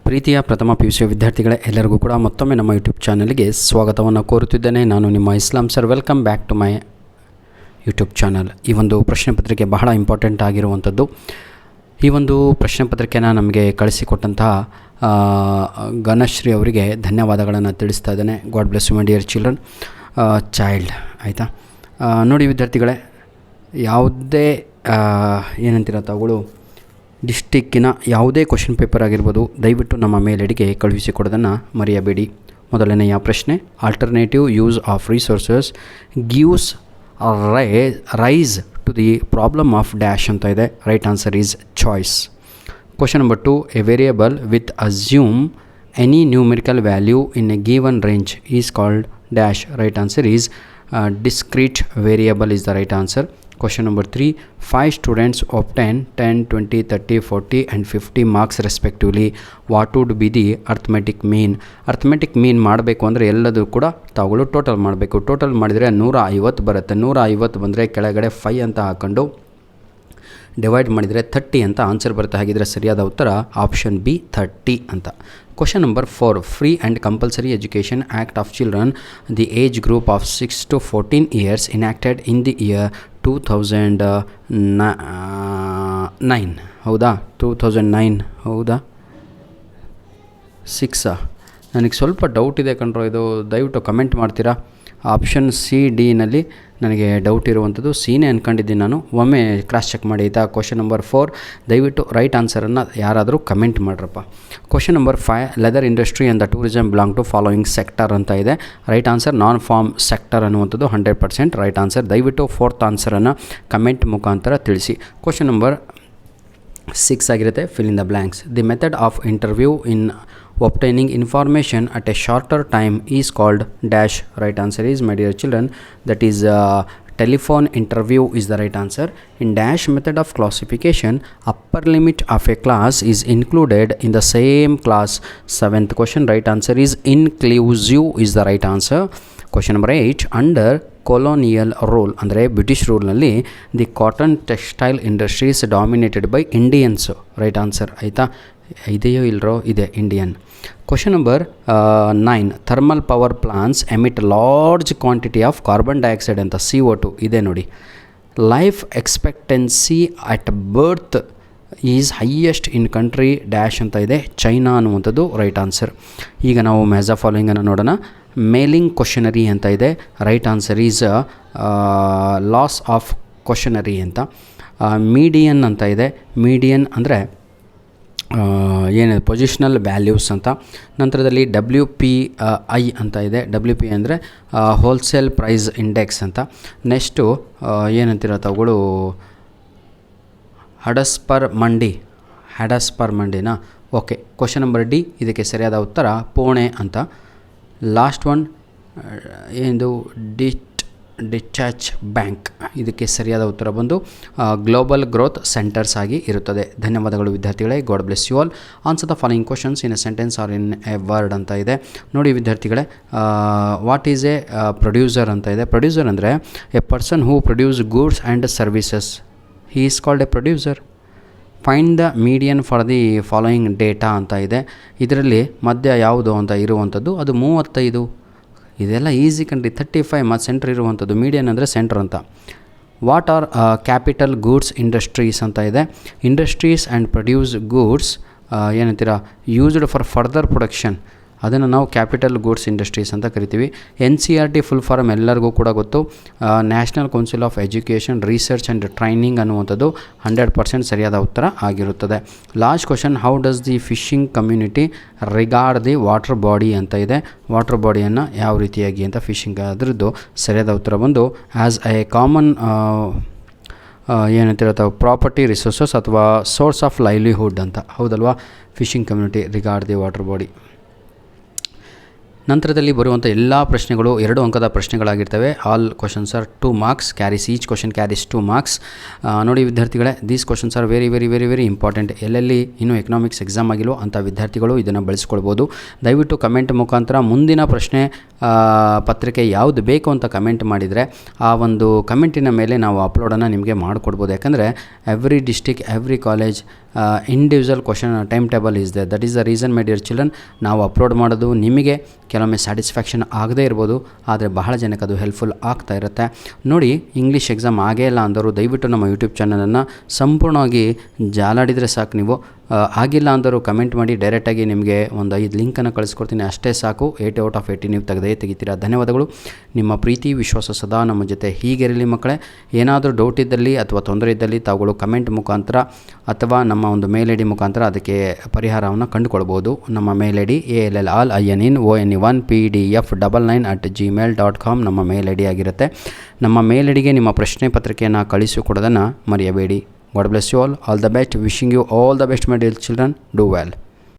ಪ್ರೀತಿಯ ಪ್ರಥಮ PUC ವಿದ್ಯಾರ್ಥಿಗಳೇ, ಎಲ್ಲರಿಗೂ ಕೂಡ ಮತ್ತೊಮ್ಮೆ ನಮ್ಮ ಯೂಟ್ಯೂಬ್ ಚಾನಲ್ಗೆ ಸ್ವಾಗತವನ್ನು ಕೋರುತ್ತಿದ್ದೇನೆ. ನಾನು ನಿಮ್ಮ Islam sir. Welcome back to my YouTube channel. ಈ ಒಂದು ಪ್ರಶ್ನೆ ಪತ್ರಿಕೆ ಬಹಳ ಇಂಪಾರ್ಟೆಂಟ್ ಆಗಿರುವಂಥದ್ದು. ಈ ಒಂದು ಪ್ರಶ್ನೆ ಪತ್ರಿಕೆನ ನಮಗೆ ಕಳಿಸಿಕೊಟ್ಟಂತಹ ಗಣಶ್ರೀ ಅವರಿಗೆ ಧನ್ಯವಾದಗಳನ್ನು ತಿಳಿಸ್ತಾ ಇದ್ದೇನೆ. God bless you my dear child. ಆಯಿತಾ, ನೋಡಿ ವಿದ್ಯಾರ್ಥಿಗಳೇ, ಯಾವುದೇ ಏನಂತೀರ ತಾವುಗಳು ಡಿಸ್ಟಿಕ್ಕಿನ ಯಾವುದೇ ಕ್ವಶನ್ ಪೇಪರ್ ಆಗಿರ್ಬೋದು, ದಯವಿಟ್ಟು ನಮ್ಮ ಮೇಲ್ಗಡೆಗೆ ಕಳುಹಿಸಿಕೊಡೋದನ್ನು ಮರೆಯಬೇಡಿ. ಮೊದಲನೆಯ ಪ್ರಶ್ನೆ, alternative use of resources gives rise to the problem of dash ಅಂತ ಇದೆ. Right answer is choice. Question number 2, a variable with assume any numerical value in a given range is called dash. Right answer is discrete variable is the right answer. Question number 3, 5 students obtain 10, 20, 30, 40 and 50 marks respectively. What would be the arithmetic mean? Arithmetic mean ಮಾಡಬೇಕು ಅಂದರೆ ಎಲ್ಲದೂ ಕೂಡ ತಾವುಗಳು total ಮಾಡಬೇಕು. Total ಮಾಡಿದರೆ 150 ಬರುತ್ತೆ. 150 ಬಂದರೆ ಕೆಳಗಡೆ 5 ಅಂತ ಹಾಕೊಂಡು ಡಿವೈಡ್ ಮಾಡಿದರೆ 30 ಅಂತ ಆನ್ಸರ್ ಬರುತ್ತೆ. ಹಾಗಿದ್ರೆ ಸರಿಯಾದ ಉತ್ತರ ಆಪ್ಷನ್ ಬಿ 30 ಅಂತ. Question number 4, Free and Compulsory Education Act of Children, the age group of 6 to 14 years, enacted in the year 2009. ಹೌದಾ? 2009 ಹೌದಾ? 6 ನನಗೆ ಸ್ವಲ್ಪ ಡೌಟ್ ಇದೆ ಕಣ್ರೋ. ಇದು ದಯವಿಟ್ಟು ಕಮೆಂಟ್ ಮಾಡ್ತೀರಾ? ಆಪ್ಷನ್ ಸಿ ಡಿನಲ್ಲಿ ನನಗೆ ಡೌಟ್ ಇರುವಂಥದ್ದು. ಸಿನೇ ಅಂದ್ಕೊಂಡಿದ್ದೀನಿ ನಾನು. ಒಮ್ಮೆ ಕ್ರಾಸ್ ಚೆಕ್ ಮಾಡಿ ಆಯಿತಾ. ಕ್ವಶನ್ ನಂಬರ್ 4 ದಯವಿಟ್ಟು ರೈಟ್ ಆನ್ಸರನ್ನು ಯಾರಾದರೂ ಕಮೆಂಟ್ ಮಾಡ್ರಪ್ಪ. Question number 5, leather industry and the tourism belong to following sector ಅಂತ ಇದೆ. Right answer non farm sector ಅನ್ನುವಂಥದ್ದು 100% ರೈಟ್ ಆನ್ಸರ್. ದಯವಿಟ್ಟು 4th ಆನ್ಸರನ್ನು ಕಮೆಂಟ್ ಮುಖಾಂತರ ತಿಳಿಸಿ. ಕ್ವಶನ್ ನಂಬರ್ 6 ಆಗಿರುತ್ತೆ. Fill in the blanks. The method of interview in obtaining information at a shorter time is called dash. Right answer is, my dear children, that is telephone interview is the right answer. In dash method of classification, upper limit of a class is included in the same class. 7th question, right answer is inclusive is the right answer. Question number 8, under colonial rule ಅಂದರೆ British ರೂಲ್ನಲ್ಲಿ the cotton textile industries dominated by Indians. Right answer ಆಯಿತಾ? ಇದೆಯೋ ಇಲ್ಲರೋ? ಇದೆ, Indian. Question number 9, thermal power plants emit large quantity of carbon dioxide ಅಂತ CO2 ಇದೆ ನೋಡಿ. Life expectancy at birth is highest in country dash ಅಂತ ಇದೆ. China ಅನ್ನುವಂಥದ್ದು ರೈಟ್ ಆನ್ಸರ್. ಈಗ ನಾವು ಮ್ಯಾಜಾ ಫಾಲೋಯಿಂಗನ್ನು ನೋಡೋಣ. ಮೇಲಿಂಗ್ ಕ್ವಶನರಿ ಅಂತ ಇದೆ. Right answer is loss of questionnaire ಅಂತ. ಮೀಡಿಯನ್ ಅಂತ ಇದೆ. ಮೀಡಿಯನ್ ಅಂದರೆ ಏನಿದೆ ಪೊಸಿಷನಲ್ ವ್ಯಾಲ್ಯೂಸ್ ಅಂತ. ನಂತರದಲ್ಲಿ WPI ಅಂತ ಇದೆ. WP ಅಂದರೆ ಹೋಲ್ಸೇಲ್ ಪ್ರೈಸ್ ಇಂಡೆಕ್ಸ್ ಅಂತ. ನೆಕ್ಸ್ಟು ಏನಂತೀರ ತಾವುಗಳು, ಹಡಸ್ಪರ್ ಮಂಡಿನಾ? ಓಕೆ. ಕ್ವಶನ್ ನಂಬರ್ ಡಿ ಇದಕ್ಕೆ ಸರಿಯಾದ ಉತ್ತರ ಪುಣೆ ಅಂತ. ಲಾಸ್ಟ್ ಒನ್ ಏನು, ಡಿಟ್ಯಾಚ್ ಬ್ಯಾಂಕ್. ಇದಕ್ಕೆ ಸರಿಯಾದ ಉತ್ತರ ಬಂದು ಗ್ಲೋಬಲ್ ಗ್ರೋತ್ ಸೆಂಟರ್ಸ್ ಆಗಿ ಇರುತ್ತದೆ. ಧನ್ಯವಾದಗಳು ವಿದ್ಯಾರ್ಥಿಗಳೇ. God bless you all. Answer the following questions in a sentence or in a word ಅಂತ ಇದೆ. ನೋಡಿ ವಿದ್ಯಾರ್ಥಿಗಳೇ, ವಾಟ್ ಈಸ್ ಎ ಪ್ರೊಡ್ಯೂಸರ್ ಅಂತ ಇದೆ. ಪ್ರೊಡ್ಯೂಸರ್ ಅಂದರೆ A person who produce goods and services, he is called A producer. Find the median for the following data ಅಂತ ಇದೆ. ಇದರಲ್ಲಿ ಮಧ್ಯ ಯಾವುದು ಅಂತ ಇರುವಂಥದ್ದು ಅದು 35. ಇದೆಲ್ಲ ಈಸಿ ಕಂಡ್ರಿ. 35 ಮತ್ತು ಸೆಂಟ್ರ್ ಇರುವಂಥದ್ದು. ಮೀಡಿಯನ್ ಅಂದರೆ ಸೆಂಟ್ರ್ ಅಂತ. What are capital goods industries ಅಂತ ಇದೆ. ಇಂಡಸ್ಟ್ರೀಸ್ ಆ್ಯಂಡ್ ಪ್ರೊಡ್ಯೂಸ್ ಗೂಡ್ಸ್ ಏನಂತೀರ, ಯೂಸ್ಡ್ ಫಾರ್ ಫರ್ದರ್ ಪ್ರೊಡಕ್ಷನ್, ಅದನ್ನು ನಾವು ಕ್ಯಾಪಿಟಲ್ ಗೂಡ್ಸ್ ಇಂಡಸ್ಟ್ರೀಸ್ ಅಂತ ಕರಿತೀವಿ. NCERT ಫುಲ್ ಫಾರ್ಮ್ ಎಲ್ಲರಿಗೂ ಕೂಡ ಗೊತ್ತು. National Council of Education Research and Training ಅನ್ನುವಂಥದ್ದು 100% ಸರಿಯಾದ ಉತ್ತರ ಆಗಿರುತ್ತದೆ. Last question, how does the fishing community regard the water body ಅಂತ ಇದೆ. ವಾಟರ್ ಬಾಡಿಯನ್ನು ಯಾವ ರೀತಿಯಾಗಿ ಅಂತ ಫಿಶಿಂಗ್, ಅದರದ್ದು ಸರಿಯಾದ ಉತ್ತರ ಬಂದು ಆ್ಯಸ್ ಎ ಕಾಮನ್ ಏನಂತೀರ ತಾವು ಪ್ರಾಪರ್ಟಿ ರಿಸೋರ್ಸಸ್ ಅಥವಾ ಸೋರ್ಸ್ ಆಫ್ ಲೈವ್ಲಿಹುಡ್ ಅಂತ. ಹೌದಲ್ವಾ? Fishing community regard the water body. ನಂತರದಲ್ಲಿ ಬರುವಂಥ ಎಲ್ಲ ಪ್ರಶ್ನೆಗಳು 2 ಅಂಕದ ಪ್ರಶ್ನೆಗಳಾಗಿರ್ತವೆ. All questions are 2 marks carries, each question carries 2 marks. ನೋಡಿ ವಿದ್ಯಾರ್ಥಿಗಳೇ, these questions are very very very very important. ಎಲ್ಲೆಲ್ಲಿ ಇನ್ನೂ ಎಕನಾಮಿಕ್ಸ್ ಎಕ್ಸಾಮ್ ಆಗಿಲ್ಲೋ ಅಂಥ ವಿದ್ಯಾರ್ಥಿಗಳು ಇದನ್ನು ಬಳಸ್ಕೊಳ್ಬೋದು. ದಯವಿಟ್ಟು ಕಮೆಂಟ್ ಮುಖಾಂತರ ಮುಂದಿನ ಪ್ರಶ್ನೆ ಪತ್ರಿಕೆ ಯಾವುದು ಬೇಕು ಅಂತ ಕಮೆಂಟ್ ಮಾಡಿದರೆ ಆ ಒಂದು ಕಮೆಂಟಿನ ಮೇಲೆ ನಾವು ಅಪ್ಲೋಡನ್ನು ನಿಮಗೆ ಮಾಡಿಕೊಡ್ಬೋದು. ಯಾಕಂದರೆ every district, every college individual question time table is that is the reason my dear children. ನಾವು ಅಪ್ಲೋಡ್ ಮಾಡೋದು ನಿಮಗೆ ಕೆಲವೊಮ್ಮೆ ಸ್ಯಾಟಿಸ್ಫ್ಯಾಕ್ಷನ್ ಆಗದೇ ಇರ್ಬೋದು, ಆದರೆ ಬಹಳ ಜನಕ್ಕೆ ಅದು ಹೆಲ್ಪ್ಫುಲ್ ಆಗ್ತಾ ಇರುತ್ತೆ. ನೋಡಿ, ಇಂಗ್ಲೀಷ್ ಎಕ್ಸಾಮ್ ಆಗೇ ಇಲ್ಲ ಅಂದವರು ದಯವಿಟ್ಟು ನಮ್ಮ ಯೂಟ್ಯೂಬ್ ಚಾನಲನ್ನು ಸಂಪೂರ್ಣವಾಗಿ ಜಾಲಾಡಿದರೆ ಸಾಕು. ನೀವು ಆಗಿಲ್ಲ ಅಂದರು ಕಮೆಂಟ್ ಮಾಡಿ, ಡೈರೆಕ್ಟಾಗಿ ನಿಮಗೆ ಒಂದು 5 ಲಿಂಕನ್ನು ಕಳಿಸ್ಕೊಡ್ತೀನಿ, ಅಷ್ಟೇ ಸಾಕು. 8 ಔಟ್ ಆಫ್ 80 ನೀವು ತೆಗಿತೀರಾ. ಧನ್ಯವಾದಗಳು. ನಿಮ್ಮ ಪ್ರೀತಿ ವಿಶ್ವಾಸ ಸದಾ ನಮ್ಮ ಜೊತೆ ಹೀಗಿರಲಿ ಮಕ್ಕಳೇ. ಏನಾದರೂ ಡೌಟ್ ಇದ್ದಲ್ಲಿ ಅಥವಾ ತೊಂದರೆ ಇದ್ದಲ್ಲಿ ತಾವುಗಳು ಕಮೆಂಟ್ ಮುಖಾಂತರ ಅಥವಾ ನಮ್ಮ ಒಂದು ಮೇಲ್ ಐ ಡಿ ಮುಖಾಂತರ ಅದಕ್ಕೆ ಪರಿಹಾರವನ್ನು ಕಂಡುಕೊಳ್ಬೋದು. ನಮ್ಮ ಮೇಲ್ ಐ ಡಿ ALLINONPDF99@gmail.com ನಮ್ಮ ಮೇಲ್ ಐ ಡಿ ಆಗಿರುತ್ತೆ. ನಮ್ಮ ಮೇಲ್ ಐ ಡಿಗೆ ನಿಮ್ಮ ಪ್ರಶ್ನೆ ಪತ್ರಿಕೆಯನ್ನು ಕಳಿಸಿಕೊಡೋದನ್ನು ಮರೆಯಬೇಡಿ. God bless you all. All the best. Wishing you all the best, my dear children. Do well.